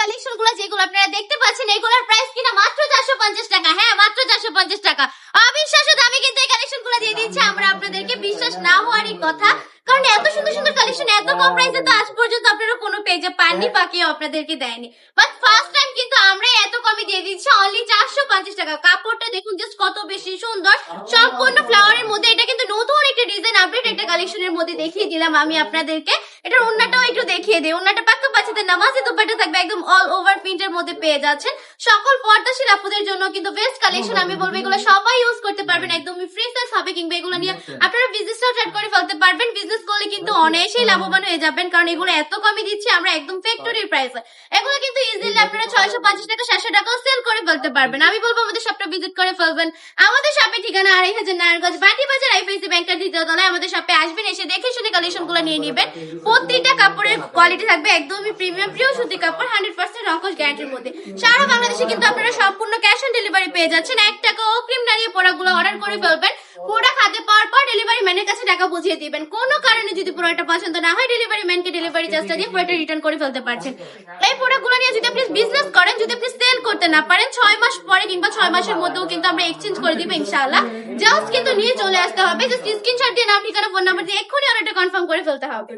Collection গুলো যেগুলো আপনারা দেখতে পাচ্ছেন এগুলোর প্রাইস কিনা মাত্র 450 টাকা। হ্যাঁ, মাত্র 450 টাকা। অবিশ্বাস্য দামে কিন্তু এই কালেকশন গুলো দিয়ে দিচ্ছি আমরা আপনাদেরকে, বিশ্বাস না হওয়ারই কথা, কারণ এত সুন্দর সুন্দর কালেকশন এত কম প্রাইসে তো আজ পর্যন্ত আপনারা কোনো পেজে পাননি বা কেউ আপনাদেরকে দেয়নি। বাট ফার্স্ট টাইম কিন্তু আমরা এত কমে দিয়ে দিচ্ছি অনলি 450 টাকা। কাপড়টা দেখুন জাস্ট কত বেশি সুন্দর, সম্পূর্ণ ফ্লাওয়ারের মধ্যে। এটা কিন্তু নতুন একটা ডিজাইন, আপডেট একটা কালেকশনের মধ্যে দেখিয়ে দিলাম আমি আপনাদেরকে। এটার ওন্নাটাও একটু দেখিয়ে দিই। ওন্নাটা পাক্কা বাচ্চাদের নামাজি দুপাট্টা থাকবে, একদম অল ওভার প্রিন্টের মধ্যে পেয়ে যাচ্ছেন। সকল পর্দাশীল আপুদের জন্য কিন্তু বেস্ট কালেকশন। আমি বলবো এগুলো সবাই ইউজ করতে পারবেন, একদমই ফ্রি সাইজ হবে, কিংবা এগুলো নিয়ে আপনারা বিজনেসটাও স্টার্ট করে ফেলতে পারবেন। বিজনেস করলে কিন্তু অনায়াসেই লাভবান হয়ে যাবেন, কারণ এগুলো এত কমে দিচ্ছি আমরা, একদম ফ্যাক্টরি প্রাইসে। এগুলো কিন্তু ইজিলি আপনারা 650 টাকা 700 টাকাও সেল করে ফেলতে পারবেন। আমি বলবো আমাদের শপটা ভিজিট করে ফেলবেন। আমাদের শপের ঠিকানা 2500 নারায়ণগঞ্জ বাটি বাজার, আইপিসি ব্যাংকের দ্বিতীয় তলায়। আমাদের শপে আসবেন, এসে দেখে শুনে কালেকশন গুলো নিয়ে নেবেন। প্রতিটা কাপড়ের কোয়ালিটি থাকবে একদমই প্রিমিয়াম পিওর সুতি কাপড়, 100% রংকশ গ্যারান্টির মধ্যে। সারা বাংলাদেশে কিন্তু আপনারা সম্পূর্ণ ক্যাশ অন ডেলিভারি পেয়ে যাচ্ছেন। 1 টাকা অগ্রিম দাঁড়িয়ে প্রোডাক্টগুলো অর্ডার করে ফেলবেন। প্রোডাক্ট হাতে পাওয়ার পর ডেলিভারি ম্যানের কাছে টাকা বুঝিয়ে দিবেন। কোনো কারণে যদি প্রোডাক্টটা পছন্দ না হয়, ডেলিভারি ম্যানকে ডেলিভারি চার্জটা দিয়ে প্রোডাক্ট রিটার্ন করে ফেলতে পারছেন। এই প্রোডাক্টগুলো নিয়ে যদি আপনি বিজনেস করেন, যদি আপনি সেল করতে না পারেন, 6 মাস পরে কিংবা 6 মাসের মধ্যেও কিন্তু আমরা এক্সচেঞ্জ করে দিব ইনশাআল্লাহ। জাস্ট কিন্তু নিয়ে চলে আসতে হবে, জাস্ট স্ক্রিনশট দিয়ে নাম, ঠিকানা, ফোন নাম্বার দিয়ে এক্ষুনি অর্ডারটা কনফার্ম করে ফেলতে হবে।